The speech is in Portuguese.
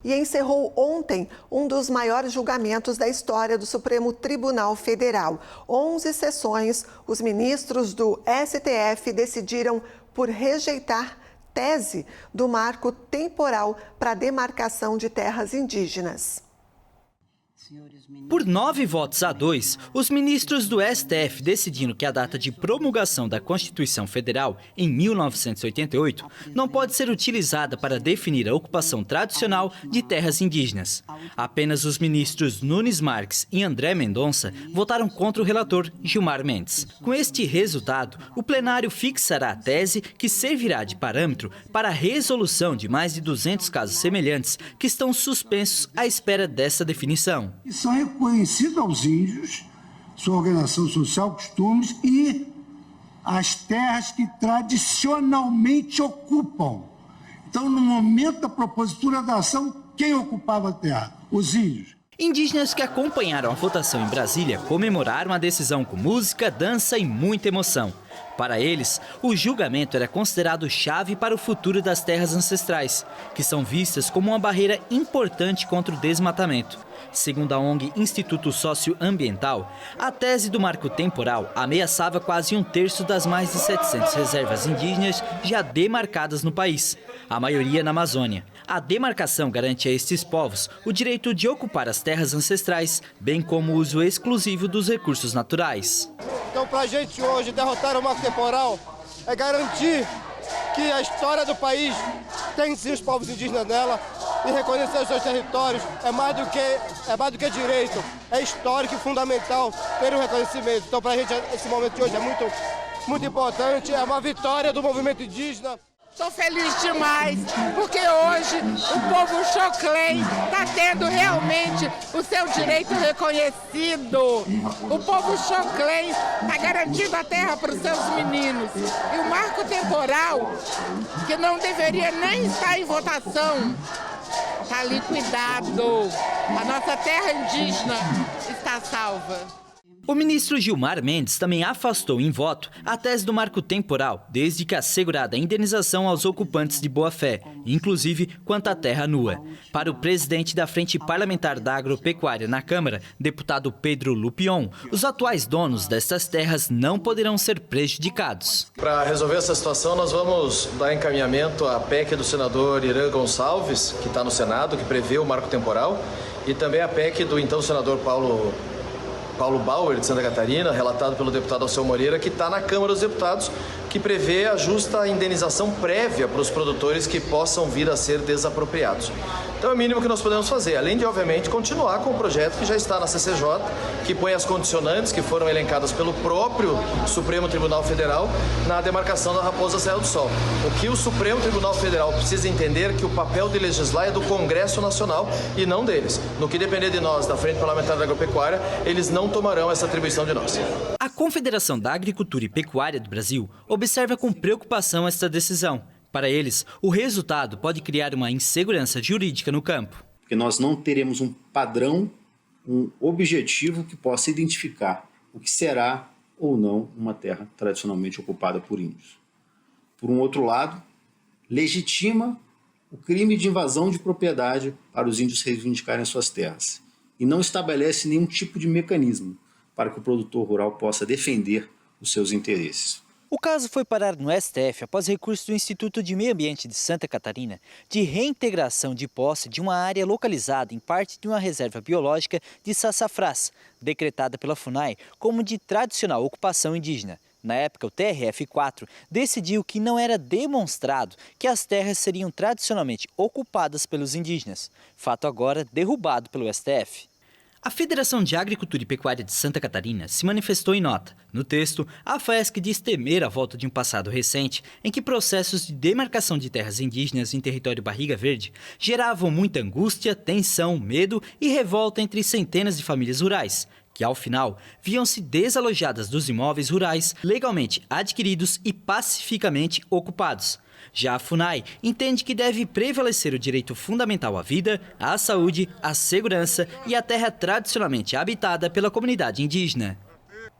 E encerrou ontem um dos maiores julgamentos da história do Supremo Tribunal Federal. 11 sessões, os ministros do STF decidiram por rejeitar tese do marco temporal para a demarcação de terras indígenas. Por 9 votos a 2, os ministros do STF decidiram que a data de promulgação da Constituição Federal, em 1988, não pode ser utilizada para definir a ocupação tradicional de terras indígenas. Apenas os ministros Nunes Marques e André Mendonça votaram contra o relator Gilmar Mendes. Com este resultado, o plenário fixará a tese que servirá de parâmetro para a resolução de mais de 200 casos semelhantes que estão suspensos à espera dessa definição. E são reconhecidos aos índios, sua organização social, costumes e as terras que tradicionalmente ocupam. Então, no momento da propositura da ação, quem ocupava a terra? Os índios. Indígenas que acompanharam a votação em Brasília comemoraram a decisão com música, dança e muita emoção. Para eles, o julgamento era considerado chave para o futuro das terras ancestrais, que são vistas como uma barreira importante contra o desmatamento. Segundo a ONG Instituto Socioambiental, a tese do marco temporal ameaçava quase 1/3 das mais de 700 reservas indígenas já demarcadas no país, a maioria na Amazônia. A demarcação garante a estes povos o direito de ocupar as terras ancestrais, bem como o uso exclusivo dos recursos naturais. Então, para a gente hoje derrotar o marco temporal é garantir que a história do país tem sim os povos indígenas nela e reconhecer os seus territórios é mais do que direito, é histórico e fundamental ter um reconhecimento. Então, para a gente, esse momento de hoje é muito importante, é uma vitória do movimento indígena. Estou feliz demais, porque hoje o povo Xoclém está tendo realmente o seu direito reconhecido. O povo Xoclém está garantindo a terra para os seus meninos. E o marco temporal, que não deveria nem estar em votação, está liquidado. A nossa terra indígena está salva. O ministro Gilmar Mendes também afastou em voto a tese do marco temporal, desde que assegurada a indenização aos ocupantes de boa-fé, inclusive quanto à terra nua. Para o presidente da Frente Parlamentar da Agropecuária na Câmara, deputado Pedro Lupion, os atuais donos destas terras não poderão ser prejudicados. Para resolver essa situação, nós vamos dar encaminhamento à PEC do senador Irã Gonçalves, que está no Senado, que prevê o marco temporal, e também a PEC do então senador Paulo Bauer, de Santa Catarina, relatado pelo deputado Alceu Moreira, que está na Câmara dos Deputados, que prevê a justa indenização prévia para os produtores que possam vir a ser desapropriados. Então é o mínimo que nós podemos fazer, além de, obviamente, continuar com o projeto que já está na CCJ, que põe as condicionantes que foram elencadas pelo próprio Supremo Tribunal Federal na demarcação da Raposa Serra do Sol. O que o Supremo Tribunal Federal precisa entender é que o papel de legislar é do Congresso Nacional e não deles. No que depender de nós, da Frente Parlamentar da Agropecuária, eles não tomarão essa atribuição de nós. A Confederação da Agricultura e Pecuária do Brasil observa com preocupação esta decisão. Para eles, o resultado pode criar uma insegurança jurídica no campo. Porque nós não teremos um padrão, um objetivo que possa identificar o que será ou não uma terra tradicionalmente ocupada por índios. Por um outro lado, legitima o crime de invasão de propriedade para os índios reivindicarem suas terras e não estabelece nenhum tipo de mecanismo para que o produtor rural possa defender os seus interesses. O caso foi parar no STF após recurso do Instituto de Meio Ambiente de Santa Catarina de reintegração de posse de uma área localizada em parte de uma reserva biológica de Sassafrás, decretada pela FUNAI como de tradicional ocupação indígena. Na época, o TRF4 decidiu que não era demonstrado que as terras seriam tradicionalmente ocupadas pelos indígenas, fato agora derrubado pelo STF. A Federação de Agricultura e Pecuária de Santa Catarina se manifestou em nota. No texto, a FAESC diz temer a volta de um passado recente em que processos de demarcação de terras indígenas em território Barriga Verde geravam muita angústia, tensão, medo e revolta entre centenas de famílias rurais, que ao final viam-se desalojadas dos imóveis rurais legalmente adquiridos e pacificamente ocupados. Já a FUNAI entende que deve prevalecer o direito fundamental à vida, à saúde, à segurança e à terra tradicionalmente habitada pela comunidade indígena.